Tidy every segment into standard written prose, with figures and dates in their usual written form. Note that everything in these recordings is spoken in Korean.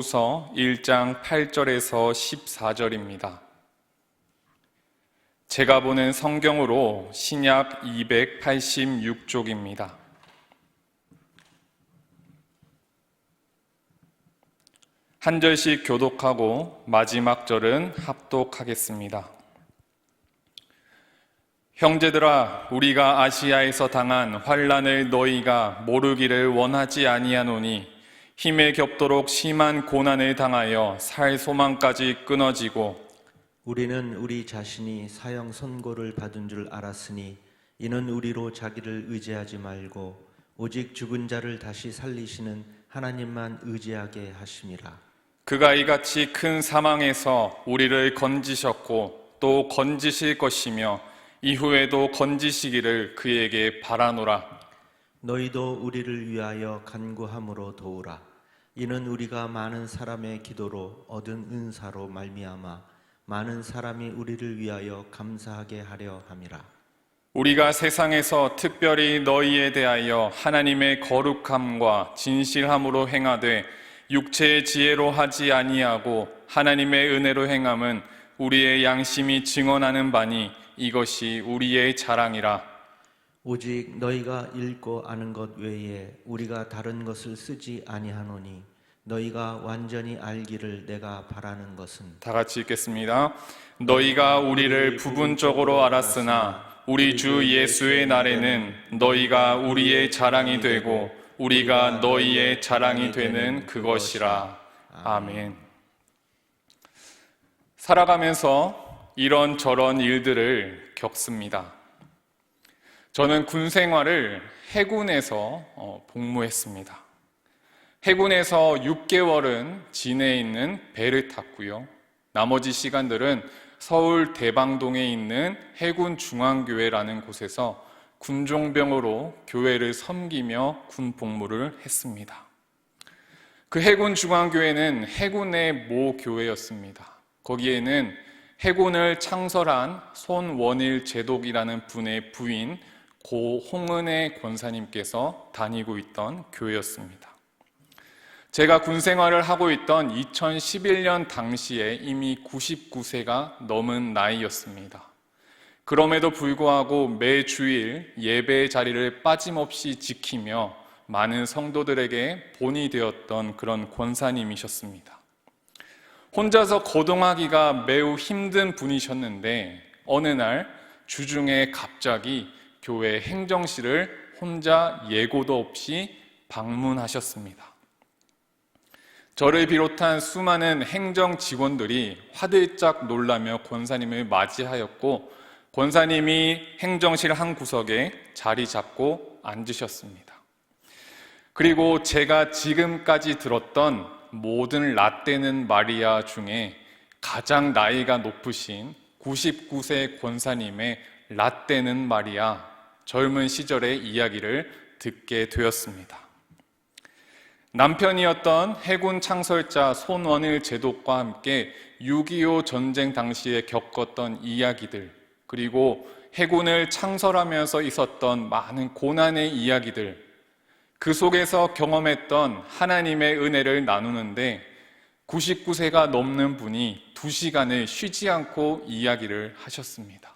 후서 1장 8절에서 14절입니다. 제가 보는 성경으로 신약 286쪽입니다. 한 절씩 교독하고 마지막 절은 합독하겠습니다. 형제들아, 우리가 아시아에서 당한 환난을 너희가 모르기를 원하지 아니하노니 힘에 겹도록 심한 고난을 당하여 살 소망까지 끊어지고 우리는 우리 자신이 사형 선고를 받은 줄 알았으니 이는 우리로 자기를 의지하지 말고 오직 죽은 자를 다시 살리시는 하나님만 의지하게 하심이라. 그가 이같이 큰 사망에서 우리를 건지셨고 또 건지실 것이며 이후에도 건지시기를 그에게 바라노라. 너희도 우리를 위하여 간구함으로 도우라. 이는 우리가 많은 사람의 기도로 얻은 은사로 말미암아 많은 사람이 우리를 위하여 감사하게 하려 함이라. 우리가 세상에서 특별히 너희에 대하여 하나님의 거룩함과 진실함으로 행하되 육체의 지혜로 하지 아니하고 하나님의 은혜로 행함은 우리의 양심이 증언하는 바니 이것이 우리의 자랑이라. 오직 너희가 읽고 아는 것 외에 우리가 다른 것을 쓰지 아니하노니 너희가 완전히 알기를 내가 바라는 것은. 다 같이 읽겠습니다. 너희가 우리를 부분적으로 알았으나 우리 주 예수의 날에는 너희가 우리의 자랑이 되고 우리가 너희의 자랑이 되는 그것이라. 아멘. 살아가면서 이런저런 일들을 겪습니다. 저는 군 생활을 해군에서 복무했습니다. 해군에서 6개월은 진해에 있는 배를 탔고요. 나머지 시간들은 서울 대방동에 있는 해군중앙교회라는 곳에서 군종병으로 교회를 섬기며 군 복무를 했습니다. 그 해군중앙교회는 해군의 모 교회였습니다. 거기에는 해군을 창설한 손원일 제독이라는 분의 부인 고 홍은혜 권사님께서 다니고 있던 교회였습니다. 제가 군 생활을 하고 있던 2011년 당시에 이미 99세가 넘은 나이였습니다. 그럼에도 불구하고 매 주일 예배의 자리를 빠짐없이 지키며 많은 성도들에게 본이 되었던 그런 권사님이셨습니다. 혼자서 거동하기가 매우 힘든 분이셨는데 어느 날 주중에 갑자기 교회 행정실을 혼자 예고도 없이 방문하셨습니다. 저를 비롯한 수많은 행정 직원들이 화들짝 놀라며 권사님을 맞이하였고 권사님이 행정실 한 구석에 자리 잡고 앉으셨습니다. 그리고 제가 지금까지 들었던 모든 라떼는 마리아 중에 가장 나이가 높으신 99세 권사님의 라떼는 마리아 젊은 시절의 이야기를 듣게 되었습니다. 남편이었던 해군 창설자 손원일 제독과 함께 6.25 전쟁 당시에 겪었던 이야기들, 그리고 해군을 창설하면서 있었던 많은 고난의 이야기들, 그 속에서 경험했던 하나님의 은혜를 나누는데 99세가 넘는 분이 2시간을 쉬지 않고 이야기를 하셨습니다.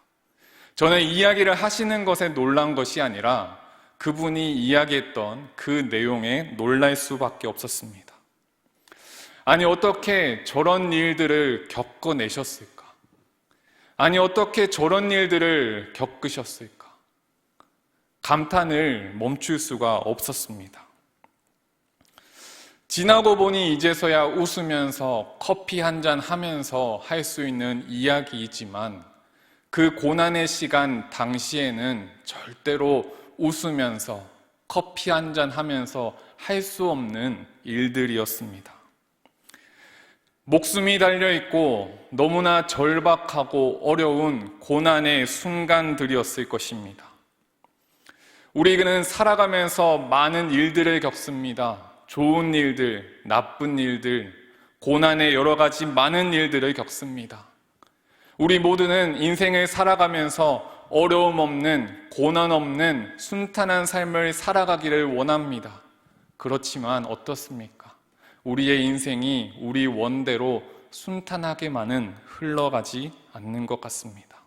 저는 이야기를 하시는 것에 놀란 것이 아니라 그분이 이야기했던 그 내용에 놀랄 수밖에 없었습니다. 아니, 어떻게 저런 일들을 겪어내셨을까? 아니, 어떻게 저런 일들을 겪으셨을까? 감탄을 멈출 수가 없었습니다. 지나고 보니 이제서야 웃으면서 커피 한잔 하면서 할 수 있는 이야기이지만 그 고난의 시간 당시에는 절대로 웃으면서 커피 한잔 하면서 할 수 없는 일들이었습니다. 목숨이 달려있고 너무나 절박하고 어려운 고난의 순간들이었을 것입니다. 우리는 살아가면서 많은 일들을 겪습니다. 좋은 일들, 나쁜 일들, 고난의 여러 가지 많은 일들을 겪습니다. 우리 모두는 인생을 살아가면서 어려움 없는, 고난 없는 순탄한 삶을 살아가기를 원합니다. 그렇지만 어떻습니까? 우리의 인생이 우리 원대로 순탄하게만은 흘러가지 않는 것 같습니다.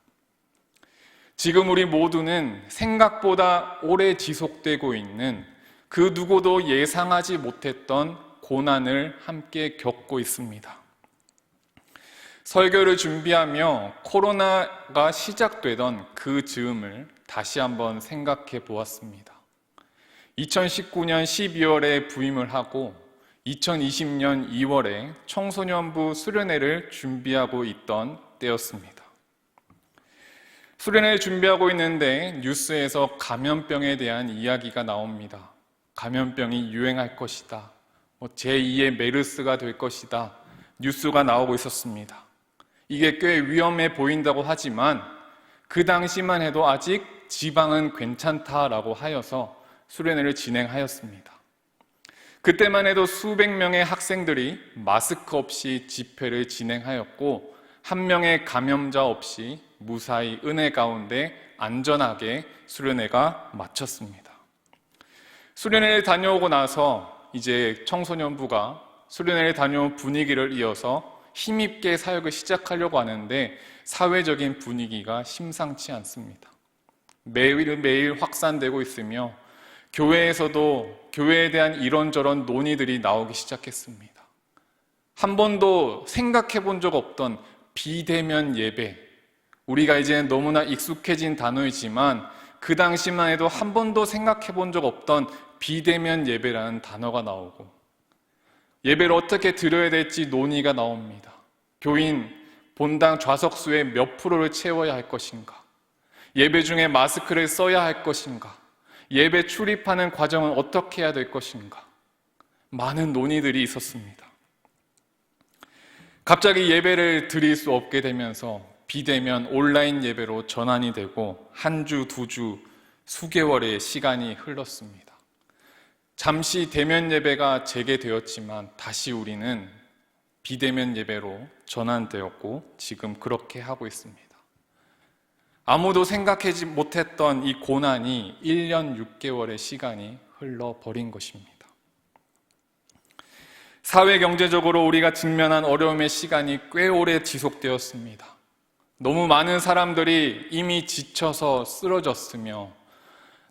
지금 우리 모두는 생각보다 오래 지속되고 있는 그 누구도 예상하지 못했던 고난을 함께 겪고 있습니다. 설교를 준비하며 코로나가 시작되던 그 즈음을 다시 한번 생각해 보았습니다. 2019년 12월에 부임을 하고 2020년 2월에 청소년부 수련회를 준비하고 있던 때였습니다. 수련회를 준비하고 있는데 뉴스에서 감염병에 대한 이야기가 나옵니다. 감염병이 유행할 것이다. 제2의 메르스가 될 것이다. 뉴스가 나오고 있었습니다. 이게 꽤 위험해 보인다고 하지만 그 당시만 해도 아직 지방은 괜찮다라고 하여서 수련회를 진행하였습니다. 그때만 해도 수백 명의 학생들이 마스크 없이 집회를 진행하였고 한 명의 감염자 없이 무사히 은혜 가운데 안전하게 수련회가 마쳤습니다. 수련회를 다녀오고 나서 이제 청소년부가 수련회를 다녀온 분위기를 이어서 힘있게 사역을 시작하려고 하는데 사회적인 분위기가 심상치 않습니다. 매일매일 확산되고 있으며 교회에서도 교회에 대한 이런저런 논의들이 나오기 시작했습니다. 한 번도 생각해 본 적 없던 비대면 예배, 우리가 이제 너무나 익숙해진 단어이지만 그 당시만 해도 한 번도 생각해 본 적 없던 비대면 예배라는 단어가 나오고 예배를 어떻게 드려야 될지 논의가 나옵니다. 교인 본당 좌석수의 몇 프로를 채워야 할 것인가? 예배 중에 마스크를 써야 할 것인가? 예배 출입하는 과정은 어떻게 해야 될 것인가? 많은 논의들이 있었습니다. 갑자기 예배를 드릴 수 없게 되면서 비대면 온라인 예배로 전환이 되고 한 주, 두 주, 수개월의 시간이 흘렀습니다. 잠시 대면 예배가 재개되었지만 다시 우리는 비대면 예배로 전환되었고 지금 그렇게 하고 있습니다. 아무도 생각하지 못했던 이 고난이 1년 6개월의 시간이 흘러버린 것입니다. 사회 경제적으로 우리가 직면한 어려움의 시간이 꽤 오래 지속되었습니다. 너무 많은 사람들이 이미 지쳐서 쓰러졌으며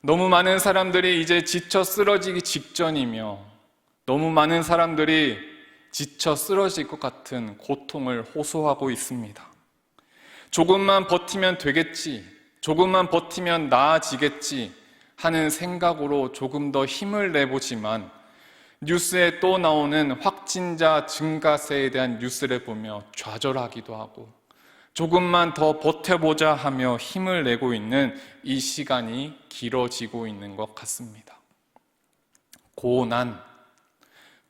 너무 많은 사람들이 이제 지쳐 쓰러지기 직전이며 너무 많은 사람들이 지쳐 쓰러질 것 같은 고통을 호소하고 있습니다. 조금만 버티면 되겠지, 조금만 버티면 나아지겠지 하는 생각으로 조금 더 힘을 내보지만 뉴스에 또 나오는 확진자 증가세에 대한 뉴스를 보며 좌절하기도 하고 조금만 더 버텨보자 하며 힘을 내고 있는 이 시간이 길어지고 있는 것 같습니다.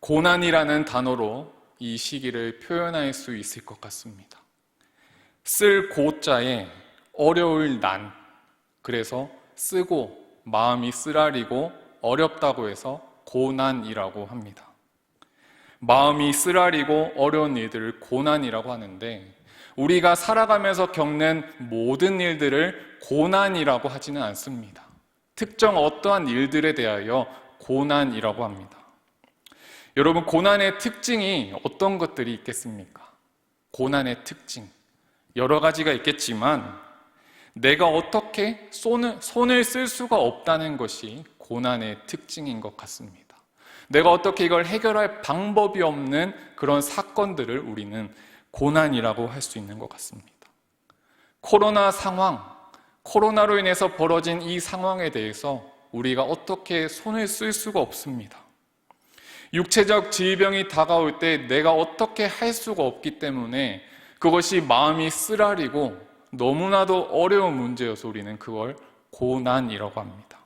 고난이라는 단어로 이 시기를 표현할 수 있을 것 같습니다. 쓸 고자에 어려울 난, 그래서 쓰고 마음이 쓰라리고 어렵다고 해서 고난이라고 합니다. 마음이 쓰라리고 어려운 일들을 고난이라고 하는데 우리가 살아가면서 겪는 모든 일들을 고난이라고 하지는 않습니다. 특정 어떠한 일들에 대하여 고난이라고 합니다. 여러분, 고난의 특징이 어떤 것들이 있겠습니까? 고난의 특징 여러 가지가 있겠지만 내가 어떻게 손을 쓸 수가 없다는 것이 고난의 특징인 것 같습니다. 내가 어떻게 이걸 해결할 방법이 없는 그런 사건들을 우리는 고난이라고 할 수 있는 것 같습니다. 코로나 상황, 코로나로 인해서 벌어진 이 상황에 대해서 우리가 어떻게 손을 쓸 수가 없습니다. 육체적 질병이 다가올 때 내가 어떻게 할 수가 없기 때문에 그것이 마음이 쓰라리고 너무나도 어려운 문제여서 우리는 그걸 고난이라고 합니다.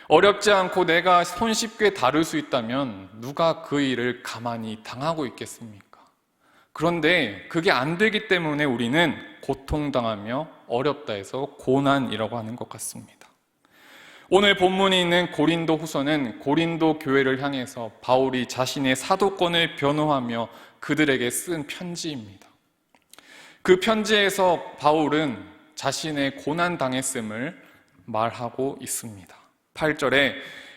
어렵지 않고 내가 손쉽게 다룰 수 있다면 누가 그 일을 가만히 당하고 있겠습니까? 그런데 그게 안 되기 때문에 우리는 고통당하며 어렵다 해서 고난이라고 하는 것 같습니다. 오늘 본문이 있는 고린도 후서는 고린도 교회를 향해서 바울이 자신의 사도권을 변호하며 그들에게 쓴 편지입니다. 그 편지에서 바울은 자신의 고난당했음을 말하고 있습니다. 8절에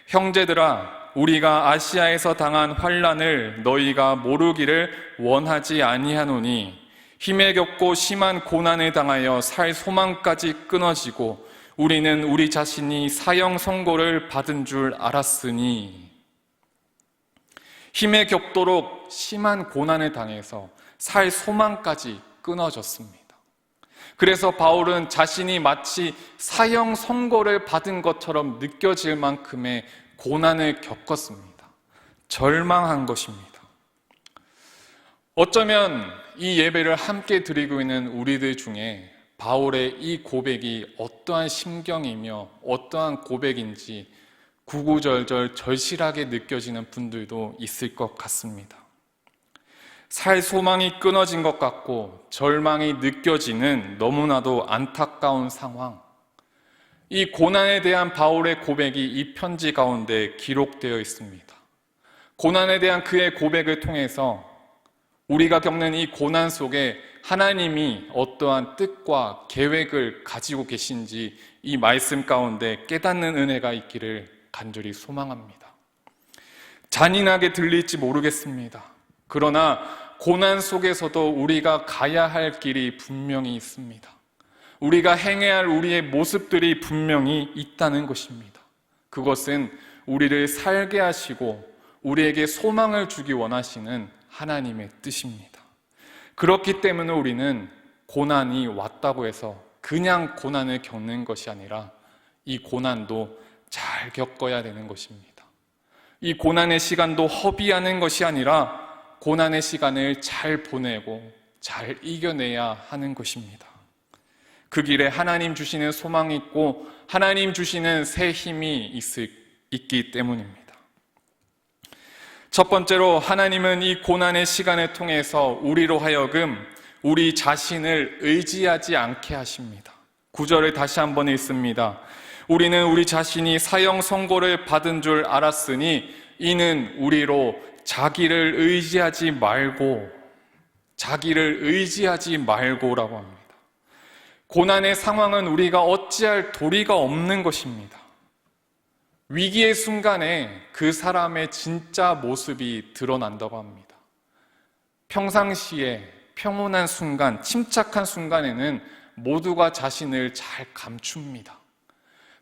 형제들아 우리가 아시아에서 당한 환난을 너희가 모르기를 원하지 아니하노니 힘에 겪고 심한 고난을 당하여 살 소망까지 끊어지고 우리는 우리 자신이 사형 선고를 받은 줄 알았으니. 힘에 겪도록 심한 고난을 당해서 살 소망까지 끊어졌습니다. 그래서 바울은 자신이 마치 사형 선고를 받은 것처럼 느껴질 만큼의 고난을 겪었습니다. 절망한 것입니다. 어쩌면 이 예배를 함께 드리고 있는 우리들 중에 바울의 이 고백이 어떠한 심경이며 어떠한 고백인지 구구절절 절실하게 느껴지는 분들도 있을 것 같습니다. 살 소망이 끊어진 것 같고 절망이 느껴지는 너무나도 안타까운 상황. 이 고난에 대한 바울의 고백이 이 편지 가운데 기록되어 있습니다. 고난에 대한 그의 고백을 통해서 우리가 겪는 이 고난 속에 하나님이 어떠한 뜻과 계획을 가지고 계신지 이 말씀 가운데 깨닫는 은혜가 있기를 간절히 소망합니다. 잔인하게 들릴지 모르겠습니다. 그러나 고난 속에서도 우리가 가야 할 길이 분명히 있습니다. 우리가 행해야 할 우리의 모습들이 분명히 있다는 것입니다. 그것은 우리를 살게 하시고 우리에게 소망을 주기 원하시는 하나님의 뜻입니다. 그렇기 때문에 우리는 고난이 왔다고 해서 그냥 고난을 겪는 것이 아니라 이 고난도 잘 겪어야 되는 것입니다. 이 고난의 시간도 허비하는 것이 아니라 고난의 시간을 잘 보내고 잘 이겨내야 하는 것입니다. 그 길에 하나님 주시는 소망이 있고 하나님 주시는 새 힘이 있기 때문입니다. 첫 번째로 하나님은 이 고난의 시간을 통해서 우리로 하여금 우리 자신을 의지하지 않게 하십니다. 9절을 다시 한번 읽습니다. 우리는 우리 자신이 사형 선고를 받은 줄 알았으니 이는 우리로 자기를 의지하지 말고라고 합니다. 고난의 상황은 우리가 어찌할 도리가 없는 것입니다. 위기의 순간에 그 사람의 진짜 모습이 드러난다고 합니다. 평상시에 평온한 순간, 침착한 순간에는 모두가 자신을 잘 감춥니다.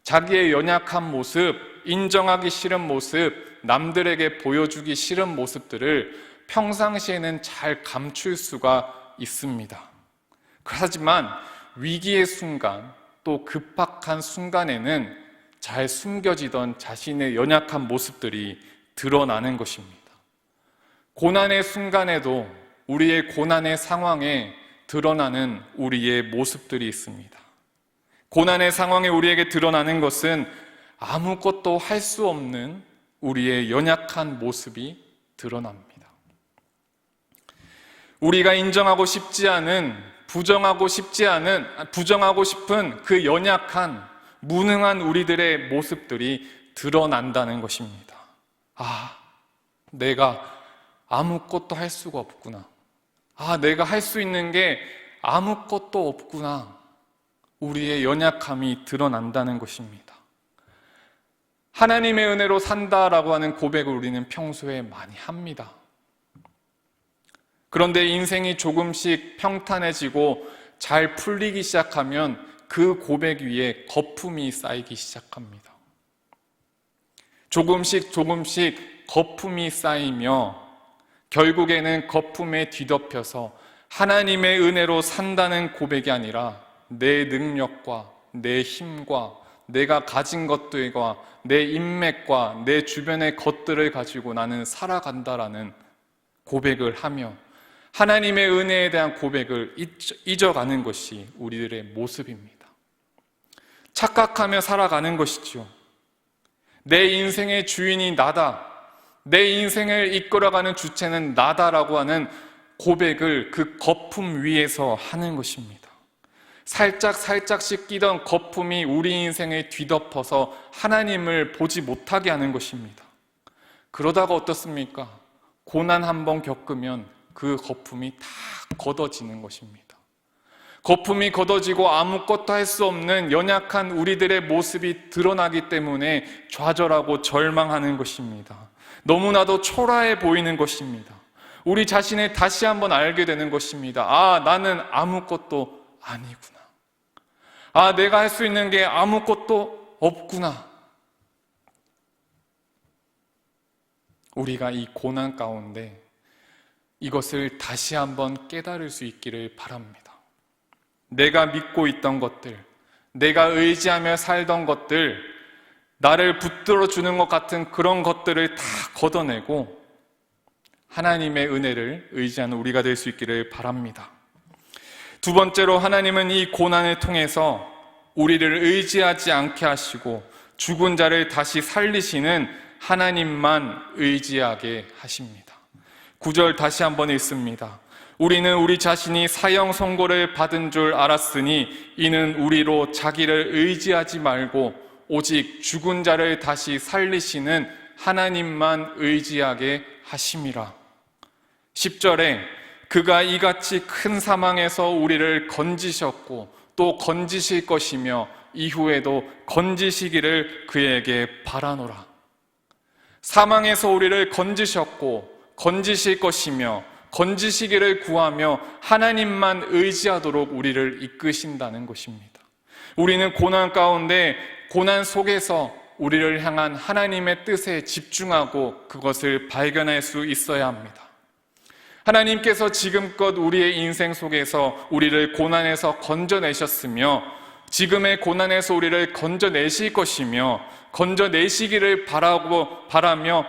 자기의 연약한 모습, 인정하기 싫은 모습, 남들에게 보여주기 싫은 모습들을 평상시에는 잘 감출 수가 있습니다. 하지만 위기의 순간, 또 급박한 순간에는 잘 숨겨지던 자신의 연약한 모습들이 드러나는 것입니다. 고난의 순간에도 우리의 고난의 상황에 드러나는 우리의 모습들이 있습니다. 고난의 상황에 우리에게 드러나는 것은 아무것도 할 수 없는 우리의 연약한 모습이 드러납니다. 우리가 인정하고 싶지 않은, 부정하고 싶은 그 연약한, 무능한 우리들의 모습들이 드러난다는 것입니다. 내가 아무것도 할 수가 없구나. 내가 할 수 있는 게 아무것도 없구나. 우리의 연약함이 드러난다는 것입니다. 하나님의 은혜로 산다라고 하는 고백을 우리는 평소에 많이 합니다. 그런데 인생이 조금씩 평탄해지고 잘 풀리기 시작하면 그 고백 위에 거품이 쌓이기 시작합니다. 조금씩 거품이 쌓이며 결국에는 거품에 뒤덮여서 하나님의 은혜로 산다는 고백이 아니라 내 능력과 내 힘과 내가 가진 것들과 내 인맥과 내 주변의 것들을 가지고 나는 살아간다라는 고백을 하며 하나님의 은혜에 대한 고백을 잊어가는 것이 우리들의 모습입니다. 착각하며 살아가는 것이죠. 내 인생의 주인이 나다. 내 인생을 이끌어가는 주체는 나다라고 하는 고백을 그 거품 위에서 하는 것입니다. 살짝씩 끼던 거품이 우리 인생을 뒤덮어서 하나님을 보지 못하게 하는 것입니다. 그러다가 어떻습니까? 고난 한번 겪으면 그 거품이 다 걷어지는 것입니다. 거품이 걷어지고 아무것도 할 수 없는 연약한 우리들의 모습이 드러나기 때문에 좌절하고 절망하는 것입니다. 너무나도 초라해 보이는 것입니다. 우리 자신을 다시 한번 알게 되는 것입니다. 아, 나는 아무것도 아니구나. 아, 내가 할 수 있는 게 아무것도 없구나. 우리가 이 고난 가운데 이것을 다시 한번 깨달을 수 있기를 바랍니다. 내가 믿고 있던 것들, 내가 의지하며 살던 것들, 나를 붙들어 주는 것 같은 그런 것들을 다 걷어내고 하나님의 은혜를 의지하는 우리가 될 수 있기를 바랍니다. 두 번째로, 하나님은 이 고난을 통해서 우리를 의지하지 않게 하시고 죽은 자를 다시 살리시는 하나님만 의지하게 하십니다. 9절 다시 한번 읽습니다. 우리는 우리 자신이 사형 선고를 받은 줄 알았으니 이는 우리로 자기를 의지하지 말고 오직 죽은 자를 다시 살리시는 하나님만 의지하게 하심이라. 10절에 그가 이같이 큰 사망에서 우리를 건지셨고 또 건지실 것이며 이후에도 건지시기를 그에게 바라노라. 사망에서 우리를 건지셨고 건지실 것이며 건지시기를 구하며 하나님만 의지하도록 우리를 이끄신다는 것입니다. 우리는 고난 가운데, 고난 속에서 우리를 향한 하나님의 뜻에 집중하고 그것을 발견할 수 있어야 합니다. 하나님께서 지금껏 우리의 인생 속에서 우리를 고난에서 건져내셨으며 지금의 고난에서 우리를 건져내실 것이며 건져내시기를 바라며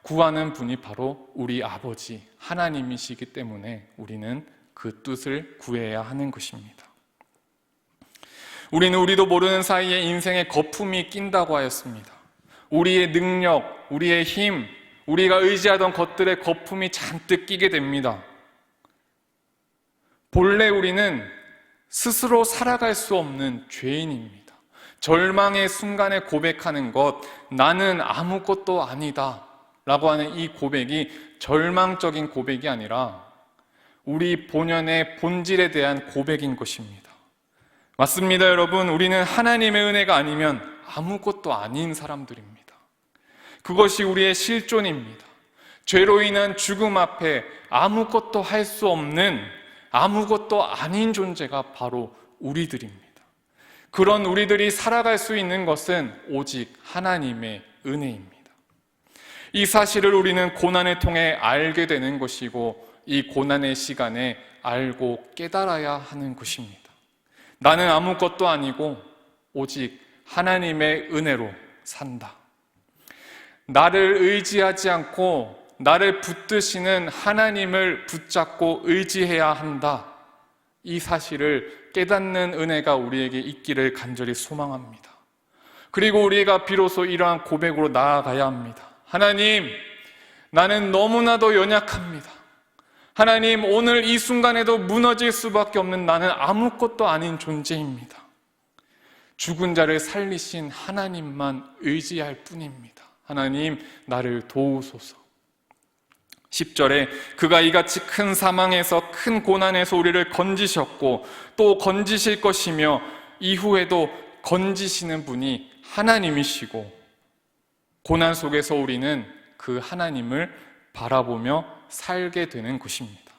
구하는 분이 바로 우리 아버지 하나님이시기 때문에 우리는 그 뜻을 구해야 하는 것입니다. 우리는 우리도 모르는 사이에 인생에 거품이 낀다고 하였습니다. 우리의 능력, 우리의 힘, 우리가 의지하던 것들의 거품이 잔뜩 끼게 됩니다. 본래 우리는 스스로 살아갈 수 없는 죄인입니다. 절망의 순간에 고백하는 것, 나는 아무것도 아니다 라고 하는 이 고백이 절망적인 고백이 아니라 우리 본연의 본질에 대한 고백인 것입니다. 맞습니다, 여러분. 우리는 하나님의 은혜가 아니면 아무것도 아닌 사람들입니다. 그것이 우리의 실존입니다. 죄로 인한 죽음 앞에 아무것도 할 수 없는, 아무것도 아닌 존재가 바로 우리들입니다. 그런 우리들이 살아갈 수 있는 것은 오직 하나님의 은혜입니다. 이 사실을 우리는 고난을 통해 알게 되는 것이고 이 고난의 시간에 알고 깨달아야 하는 것입니다. 나는 아무것도 아니고 오직 하나님의 은혜로 산다. 나를 의지하지 않고 나를 붙드시는 하나님을 붙잡고 의지해야 한다. 이 사실을 깨닫는 은혜가 우리에게 있기를 간절히 소망합니다. 그리고 우리가 비로소 이러한 고백으로 나아가야 합니다. 하나님, 나는 너무나도 연약합니다. 하나님, 오늘 이 순간에도 무너질 수밖에 없는 나는 아무것도 아닌 존재입니다. 죽은 자를 살리신 하나님만 의지할 뿐입니다. 하나님, 나를 도우소서. 10절에 그가 이같이 큰 사망에서 큰 고난에서 우리를 건지셨고 또 건지실 것이며 이후에도 건지시는 분이 하나님이시고 고난 속에서 우리는 그 하나님을 바라보며 살게 되는 것입니다.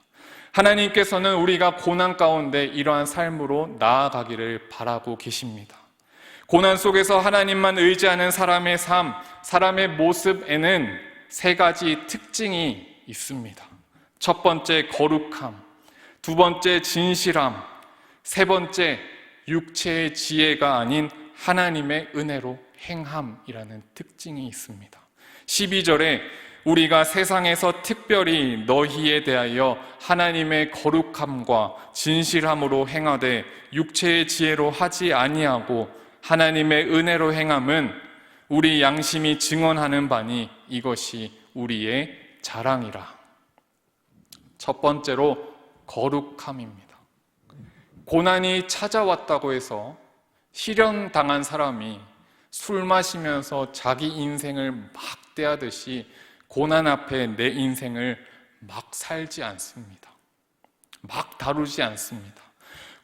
하나님께서는 우리가 고난 가운데 이러한 삶으로 나아가기를 바라고 계십니다. 고난 속에서 하나님만 의지하는 사람의 삶, 사람의 모습에는 세 가지 특징이 있습니다. 첫 번째, 거룩함. 두 번째, 진실함. 세 번째, 육체의 지혜가 아닌 하나님의 은혜로 행함이라는 특징이 있습니다. 12절에 우리가 세상에서 특별히 너희에 대하여 하나님의 거룩함과 진실함으로 행하되 육체의 지혜로 하지 아니하고 하나님의 은혜로 행함은 우리 양심이 증언하는 바니 이것이 우리의 자랑이라. 첫 번째로 거룩함입니다. 고난이 찾아왔다고 해서 실현당한 사람이 술 마시면서 자기 인생을 막 대하듯이 고난 앞에 내 인생을 막 살지 않습니다. 막 다루지 않습니다.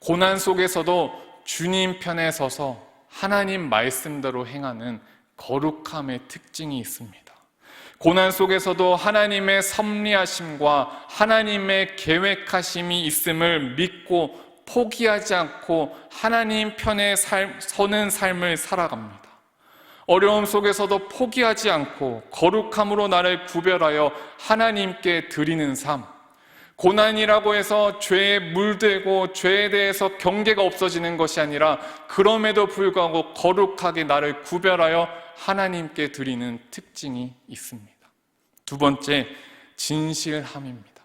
고난 속에서도 주님 편에 서서 하나님 말씀대로 행하는 거룩함의 특징이 있습니다. 고난 속에서도 하나님의 섭리하심과 하나님의 계획하심이 있음을 믿고 포기하지 않고 하나님 편에 서는 삶을 살아갑니다. 어려움 속에서도 포기하지 않고 거룩함으로 나를 구별하여 하나님께 드리는 삶. 고난이라고 해서 죄에 물들고 죄에 대해서 경계가 없어지는 것이 아니라 그럼에도 불구하고 거룩하게 나를 구별하여 하나님께 드리는 특징이 있습니다. 두 번째, 진실함입니다.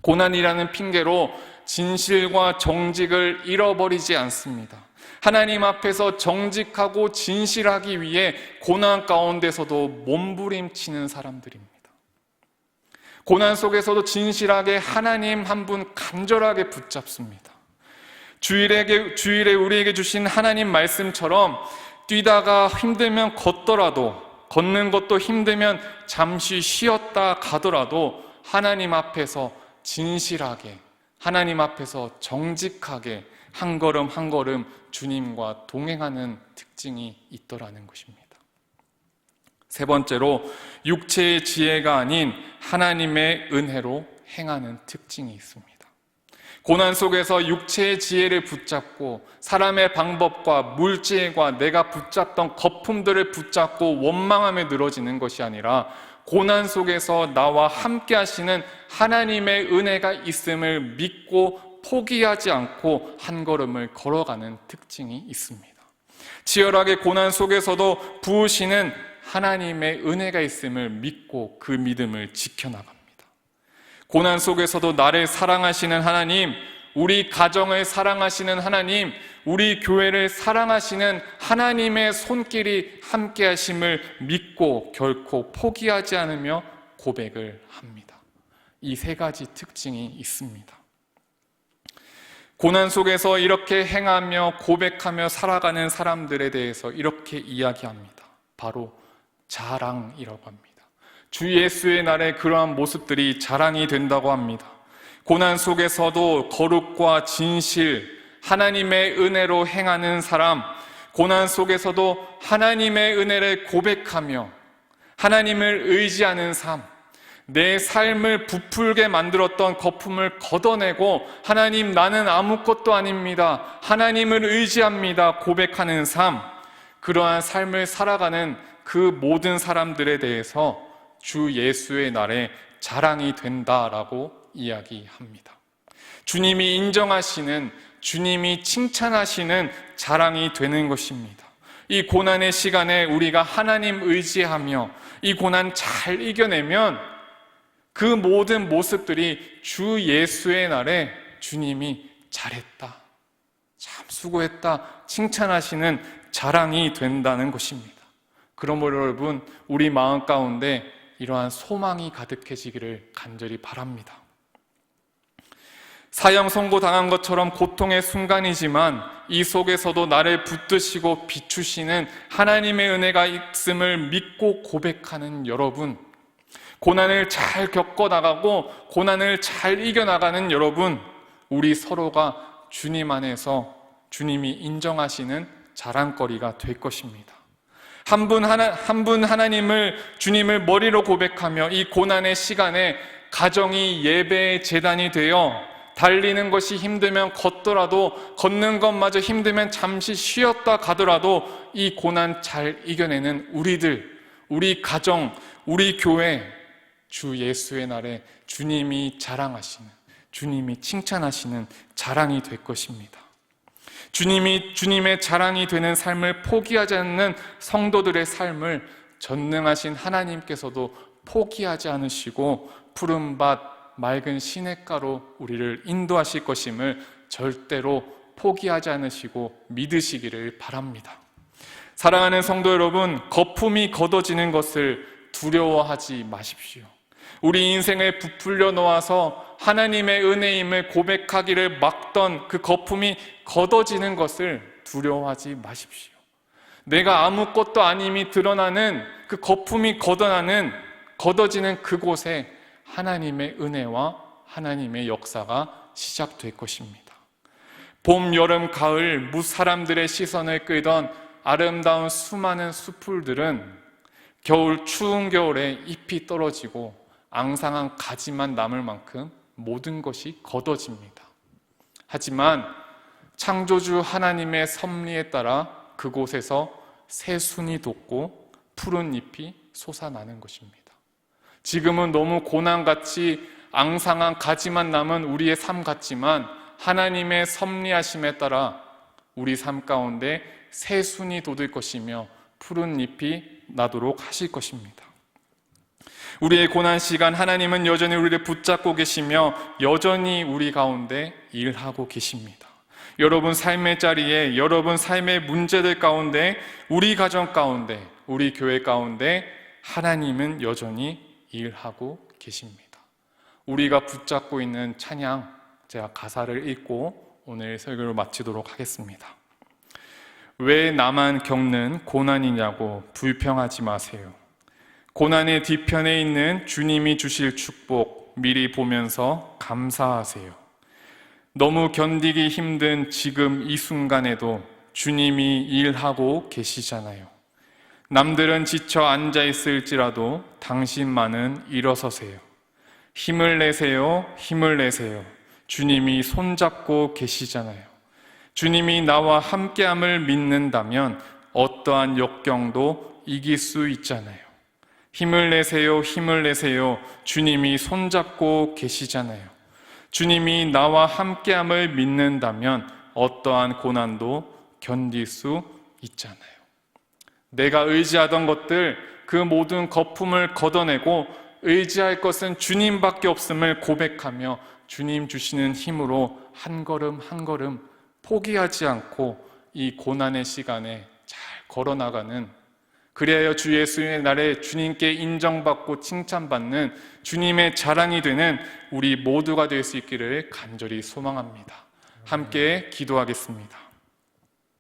고난이라는 핑계로 진실과 정직을 잃어버리지 않습니다. 하나님 앞에서 정직하고 진실하기 위해 고난 가운데서도 몸부림치는 사람들입니다. 고난 속에서도 진실하게 하나님 한 분 간절하게 붙잡습니다. 주일에 우리에게 주신 하나님 말씀처럼 뛰다가 힘들면 걷더라도, 걷는 것도 힘들면 잠시 쉬었다 가더라도 하나님 앞에서 진실하게, 하나님 앞에서 정직하게 한 걸음 한 걸음 주님과 동행하는 특징이 있더라는 것입니다. 세 번째로 육체의 지혜가 아닌 하나님의 은혜로 행하는 특징이 있습니다. 고난 속에서 육체의 지혜를 붙잡고 사람의 방법과 물질과 내가 붙잡던 거품들을 붙잡고 원망함에 늘어지는 것이 아니라 고난 속에서 나와 함께 하시는 하나님의 은혜가 있음을 믿고 포기하지 않고 한 걸음을 걸어가는 특징이 있습니다. 치열하게 고난 속에서도 부으시는 하나님의 은혜가 있음을 믿고 그 믿음을 지켜나갑니다. 고난 속에서도 나를 사랑하시는 하나님, 우리 가정을 사랑하시는 하나님, 우리 교회를 사랑하시는 하나님의 손길이 함께 하심을 믿고 결코 포기하지 않으며 고백을 합니다. 이 세 가지 특징이 있습니다. 고난 속에서 이렇게 행하며 고백하며 살아가는 사람들에 대해서 이렇게 이야기합니다. 바로 자랑이라고 합니다. 주 예수의 날에 그러한 모습들이 자랑이 된다고 합니다. 고난 속에서도 거룩과 진실, 하나님의 은혜로 행하는 사람, 고난 속에서도 하나님의 은혜를 고백하며 하나님을 의지하는 삶, 내 삶을 부풀게 만들었던 거품을 걷어내고 하나님, 나는 아무것도 아닙니다, 하나님을 의지합니다 고백하는 삶, 그러한 삶을 살아가는 그 모든 사람들에 대해서 주 예수의 날에 자랑이 된다라고 이야기합니다. 주님이 인정하시는, 주님이 칭찬하시는 자랑이 되는 것입니다. 이 고난의 시간에 우리가 하나님 의지하며 이 고난 잘 이겨내면 그 모든 모습들이 주 예수의 날에 주님이 잘했다, 참 수고했다 칭찬하시는 자랑이 된다는 것입니다. 그러므로 여러분, 우리 마음 가운데 이러한 소망이 가득해지기를 간절히 바랍니다. 사형 선고 당한 것처럼 고통의 순간이지만 이 속에서도 나를 붙드시고 비추시는 하나님의 은혜가 있음을 믿고 고백하는 여러분, 고난을 잘 겪어나가고 고난을 잘 이겨나가는 여러분, 우리 서로가 주님 안에서 주님이 인정하시는 자랑거리가 될 것입니다. 한 분 하나님을, 주님을 머리로 고백하며 이 고난의 시간에 가정이 예배의 제단이 되어 달리는 것이 힘들면 걷더라도, 걷는 것마저 힘들면 잠시 쉬었다 가더라도 이 고난 잘 이겨내는 우리들, 우리 가정, 우리 교회, 주 예수의 날에 주님이 자랑하시는, 주님이 칭찬하시는 자랑이 될 것입니다. 주님의 자랑이 되는 삶을 포기하지 않는 성도들의 삶을 전능하신 하나님께서도 포기하지 않으시고 푸른밭 맑은 시냇가로 우리를 인도하실 것임을 절대로 포기하지 않으시고 믿으시기를 바랍니다. 사랑하는 성도 여러분, 거품이 걷어지는 것을 두려워하지 마십시오. 우리 인생을 부풀려 놓아서 하나님의 은혜임을 고백하기를 막던 그 거품이 걷어지는 것을 두려워하지 마십시오. 내가 아무것도 아님이 드러나는 그 거품이 걷어지는 그곳에 하나님의 은혜와 하나님의 역사가 시작될 것입니다. 봄, 여름, 가을 무사람들의 시선을 끌던 아름다운 수많은 수풀들은 겨울, 추운 겨울에 잎이 떨어지고 앙상한 가지만 남을 만큼 모든 것이 걷어집니다. 하지만 창조주 하나님의 섭리에 따라 그곳에서 새순이 돋고 푸른 잎이 솟아나는 것입니다. 지금은 너무 고난같이 앙상한 가지만 남은 우리의 삶 같지만 하나님의 섭리하심에 따라 우리 삶 가운데 새순이 돋을 것이며 푸른 잎이 나도록 하실 것입니다. 우리의 고난 시간 하나님은 여전히 우리를 붙잡고 계시며 여전히 우리 가운데 일하고 계십니다. 여러분 삶의 자리에, 여러분 삶의 문제들 가운데, 우리 가정 가운데, 우리 교회 가운데 하나님은 여전히 일하고 계십니다. 우리가 붙잡고 있는 찬양, 제가 가사를 읽고 오늘 설교를 마치도록 하겠습니다. 왜 나만 겪는 고난이냐고 불평하지 마세요. 고난의 뒤편에 있는 주님이 주실 축복 미리 보면서 감사하세요. 너무 견디기 힘든 지금 이 순간에도 주님이 일하고 계시잖아요. 남들은 지쳐 앉아있을지라도 당신만은 일어서세요. 힘을 내세요. 힘을 내세요. 주님이 손잡고 계시잖아요. 주님이 나와 함께함을 믿는다면 어떠한 역경도 이길 수 있잖아요. 힘을 내세요. 힘을 내세요. 주님이 손잡고 계시잖아요. 주님이 나와 함께함을 믿는다면 어떠한 고난도 견딜 수 있잖아요. 내가 의지하던 것들, 그 모든 거품을 걷어내고 의지할 것은 주님밖에 없음을 고백하며 주님 주시는 힘으로 한 걸음 한 걸음 포기하지 않고 이 고난의 시간에 잘 걸어나가는, 그래야 주 예수의 날에 주님께 인정받고 칭찬받는 주님의 자랑이 되는 우리 모두가 될 수 있기를 간절히 소망합니다. 함께 기도하겠습니다.